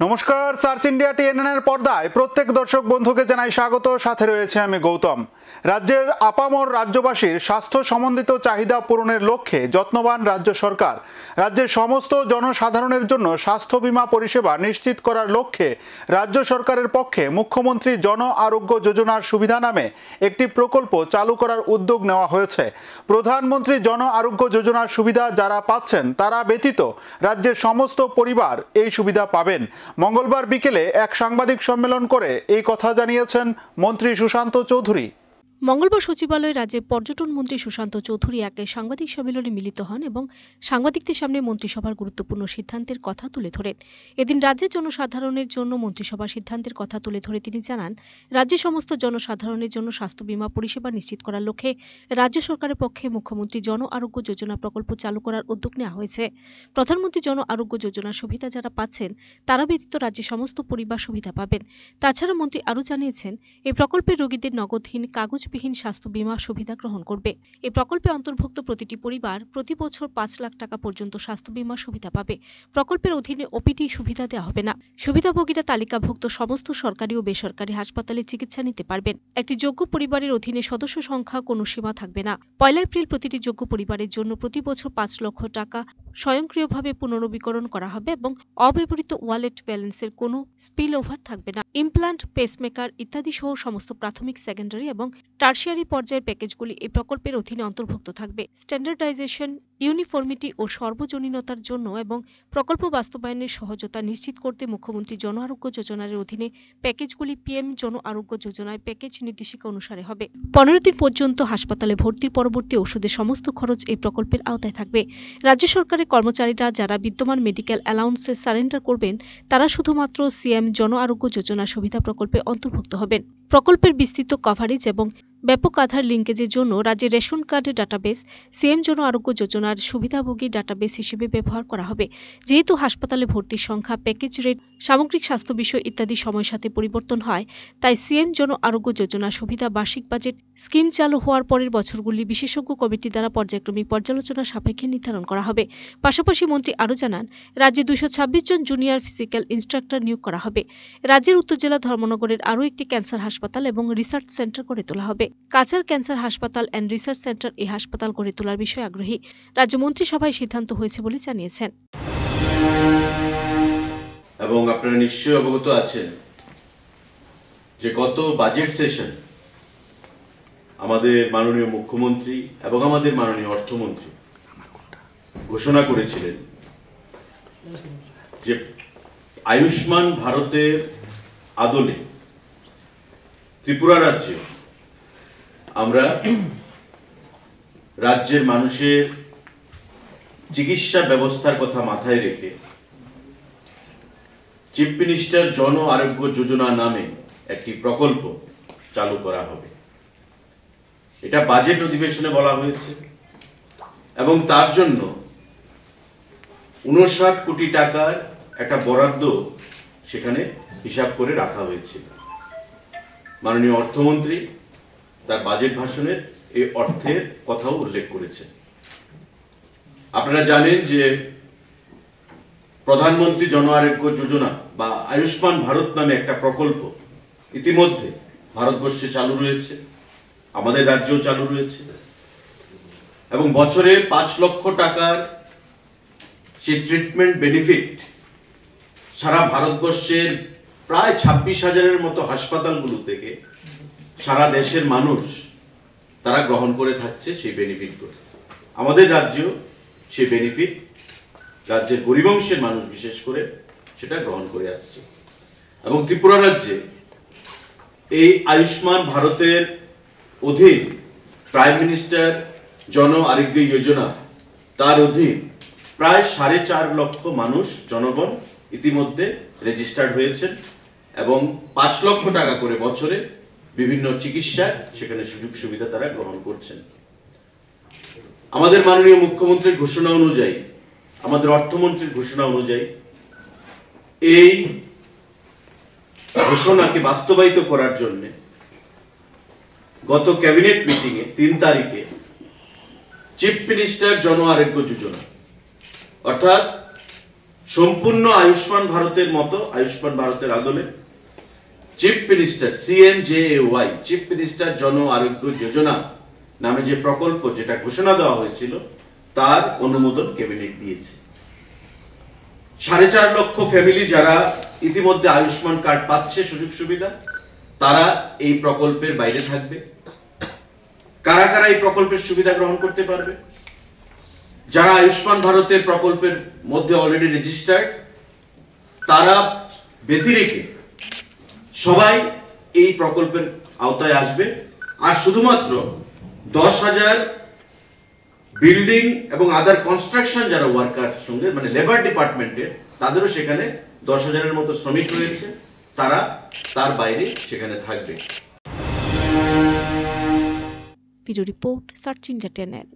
নমস্কার, search India TNN পর্দায় প্রত্যেক দর্শক বন্ধুকে জানাই স্বাগত। সাথে রয়েছে আমি গৌতম। রাজ্যের আপামর রাজ্যবাসীর স্বাস্থ্য সম্বন্ধিত চাহিদা পূরণের লক্ষ্যে যত্নবান রাজ্য সরকার। রাজ্যের সমস্ত জনসাধারণের জন্য স্বাস্থ্য বীমা পরিষেবা নিশ্চিত করার লক্ষ্যে রাজ্য সরকারের পক্ষে মুখ্যমন্ত্রী জন আরোগ্য যোজনার সুবিধা নামে একটি প্রকল্প চালু করার উদ্যোগ নেওয়া হয়েছে। প্রধানমন্ত্রী জন আরোগ্য যোজনার সুবিধা যারা পাচ্ছেন তারা ব্যতীত রাজ্যের সমস্ত পরিবার এই সুবিধা পাবেন। মঙ্গলবার বিকেলে এক সাংবাদিক সম্মেলন করে এই কথা জানিয়েছেন মন্ত্রী সুশান্ত চৌধুরী। মঙ্গলবার সচিবালয়ে রাজ্যের পর্যটন মন্ত্রী সুশান্ত চৌধুরী এক সাংবাদিক সম্মেলনে মিলিত হন এবং সাংবাদিকদের সামনে মন্ত্রিসভার গুরুত্বপূর্ণ সিদ্ধান্তের কথা তুলে ধরেন। এদিন রাজ্যের জনসাধারণের জন্য মন্ত্রিসভার সিদ্ধান্তের কথা তুলে ধরে তিনি জানান, রাজ্যের সমস্ত জনসাধারণের জন্য স্বাস্থ্য বীমা পরিষেবা নিশ্চিত করার লক্ষ্যে রাজ্য সরকারের পক্ষে মুখ্যমন্ত্রী জন আরোগ্য যোজনা প্রকল্প চালু করার উদ্যোগ নেওয়া হয়েছে। প্রধানমন্ত্রী জন আরোগ্য যোজনার সুবিধা যারা পাচ্ছেন তারা ব্যতীত রাজ্যের সমস্ত পরিবার সুবিধা পাবেন। তাছাড়া মন্ত্রী আরও জানিয়েছেন, এই প্রকল্পের রোগীদের নগদহীন কাগজবিহীন স্বাস্থ্য বীমা সুবিধা গ্রহণ করবে। এই প্রকল্পে অন্তর্ভুক্ত প্রতিটি পরিবার প্রতি বছর ৫ লাখ টাকা পর্যন্ত স্বাস্থ্য বীমা সুবিধা পাবে। প্রকল্পের অধীনে ওপিডি সুবিধা দেওয়া হবে না। সুবিধাভোগীরা তালিকাভুক্ত সমস্ত সরকারি ও বেসরকারি হাসপাতালে চিকিৎসা নিতে পারবেন। একটি যোগ্য পরিবারের অধীনে সদস্য সংখ্যা কোনো সীমা থাকবে না। ১ এপ্রিল প্রতিটি যোগ্য পরিবারের জন্য প্রতি বছর ৫ লক্ষ টাকা স্বয়ংক্রিয়ভাবে পুনর্নবীকরণ করা হবে এবং অব্যবহৃত ওয়ালেট ব্যালেন্সের কোনো স্পিল ওভার থাকবে না। ইমপ্লান্ট, পেসমেকার ইত্যাদি সহ সমস্ত প্রাথমিক, সেকেন্ডারি এবং টার্সিয়ারি পর্যায়ের প্যাকেজগুলি এই প্রকল্পের অধীনে অন্তর্ভুক্ত থাকবে। স্ট্যান্ডার্ডাইজেশন, ইউনিফর্মিটি ও সর্বজনীনতার জন্য এবং প্রকল্প বাস্তবায়নের সহজতা নিশ্চিত করতে মুখ্যমন্ত্রী জন আরোগ্য যোজনার অধীনে প্যাকেজগুলি পিএম জন আরোগ্য যোজনায় প্যাকেজ নির্দেশিকা অনুসারে হবে। ১৫ দিন পর্যন্ত হাসপাতালে ভর্তির পরবর্তী ওষুধের সমস্ত খরচ এই প্রকল্পের আওতায় থাকবে। রাজ্য সরকারের কর্মচারীরা যারা বিদ্যমান মেডিকেল অ্যালাউন্সে সারেন্ডার করবেন তারা শুধুমাত্র সিএম জন আরোগ্য যোজনা সুবিধা প্রকল্পে অন্তর্ভুক্ত হবেন। প্রকল্পের বিস্তৃত কভারেজ এবং ব্যাপক আধার লিঙ্কেজের জন্য রাজ্যের রেশন কার্ডের ডাটাবেস সিএম জন আরোগ্য যোজনার সুবিধাভোগী ডাটাবেস হিসেবে ব্যবহার করা হবে। যেহেতু হাসপাতালে ভর্তির সংখ্যা, প্যাকেজ রেট, সামগ্রিক স্বাস্থ্য বিষয় ইত্যাদি সময়ের সাথে পরিবর্তন হয়, তাই সিএম জন আরোগ্য যোজনা সুবিধা বার্ষিক বাজেট স্কিম চালু হওয়ার পরের বছরগুলি বিশেষজ্ঞ কমিটি দ্বারা পর্যায়ক্রমিক পর্যালোচনা সাপেক্ষে নির্ধারণ করা হবে। পাশাপাশি মন্ত্রী আরও জানান, রাজ্যে ২২৬ জন জুনিয়র ফিজিক্যাল ইনস্ট্রাক্টর নিয়োগ করা হবে। রাজ্যের উত্তর জেলা ধর্মনগরের আরও একটি ক্যান্সার হাসপাতাল এবং রিসার্চ সেন্টার গড়ে তোলা হবে। কাছাড় ক্যান্সার হাসপাতাল অ্যান্ড রিসার্চ সেন্টার এই হাসপাতাল গড়ে তোলার বিষয়ে আগ্রহী। রাজ্য মন্ত্রিসভায় সিদ্ধান্ত হয়েছে বলে জানিয়েছেন। এবং আপনারা নিশ্চয়ই অবগত আছেন যে গত বাজেট সেশন আমাদের মাননীয় মুখ্যমন্ত্রী এবং আমাদের মাননীয় অর্থমন্ত্রী ঘোষণা করেছিলেন যে আয়ুষ্মান ভারতের আদলে ত্রিপুরা রাজ্যে আমরা রাজ্যের মানুষের চিকিৎসা ব্যবস্থার কথা মাথায় রেখে চিফ মিনিস্টার জন আরোগ্য যোজনা নামে একটি প্রকল্প চালু করা হবে। এটা বাজেট অধিবেশনে বলা হয়েছে এবং তার জন্য ৫৯ কোটি টাকার একটা বরাদ্দ সেখানে হিসাব করে রাখা হয়েছিল। মাননীয় অর্থমন্ত্রী তার বাজেট ভাষণের এই অর্থের কথাও উল্লেখ করেছেন। আপনারা জানেন যে প্রধানমন্ত্রী জন আরোগ্য যোজনা বা আয়ুষ্মান ভারত নামে একটা প্রকল্প ইতিমধ্যে ভারতবর্ষে চালু রয়েছে, আমাদের রাজ্যেও চালু রয়েছে এবং বছরে ৫ লক্ষ টাকার যে ট্রিটমেন্ট বেনিফিট সারা ভারতবর্ষের প্রায় ২৬,০০০-এর মতো হাসপাতালগুলো থেকে সারা দেশের মানুষ তারা গ্রহণ করে থাকছে সেই বেনিফিটগুলো। আমাদের রাজ্যেও সেই বেনিফিট রাজ্যের গরিব অংশের মানুষ বিশেষ করে সেটা গ্রহণ করে আসছে এবং ত্রিপুরা রাজ্যে এই আয়ুষ্মান ভারতের অধীন প্রাইম মিনিস্টার জন আরোগ্য যোজনা তার অধীন প্রায় ৪.৫ লক্ষ মানুষ জনগণ ইতিমধ্যে রেজিস্টার্ড হয়েছেন এবং ৫ লক্ষ টাকা করে বছরে বিভিন্ন চিকিৎসার সেখানে সুযোগ সুবিধা তারা গ্রহণ করছেন। আমাদের মাননীয় মুখ্যমন্ত্রীর ঘোষণা অনুযায়ী, আমাদের অর্থমন্ত্রীর ঘোষণা অনুযায়ী এই ঘোষণাকে বাস্তবায়িত করার জন্য গত ক্যাবিনেট মিটিংয়ে ৩ তারিখে চিফ মিনিস্টার জন আরোগ্য যোজনা অর্থাৎ সম্পূর্ণ আয়ুষ্মান ভারতের মতো, আয়ুষ্মান ভারতের আদলে chief minister CMJAY, chief minister Jan Arogya Yojana নামে যে প্রকল্প, যেটা ঘোষণা দেওয়া হয়েছিল, তার অনুমোদন ক্যাবিনেট দিয়েছে। 4.5 লক্ষ ফ্যামিলি যারা ইতিমধ্যে আয়ুষ্মান কার্ড পাচ্ছে সুযোগ সুবিধা, তারা এই প্রকল্পের বাইরে থাকবে। কারা কারা এই প্রকল্পের সুবিধা গ্রহণ করতে পারবে? যারা আয়ুষ্মান ভারতের প্রকল্পের মধ্যে অলরেডি রেজিস্টার্ড, তারা ব্যতিরেকে সবাই এই প্রকল্পের আওতায় আসবে। আর শুধুমাত্র 10,000 বিল্ডিং এবং আদার কনস্ট্রাকশন যারা ওয়ার্কার সঙ্গে, মানে লেবার ডিপার্টমেন্টের, তাদেরও সেখানে 10,000-এর মতো শ্রমিক রয়েছে, তারা তার বাইরে সেখানে থাকবে। Bureau report, search India channel.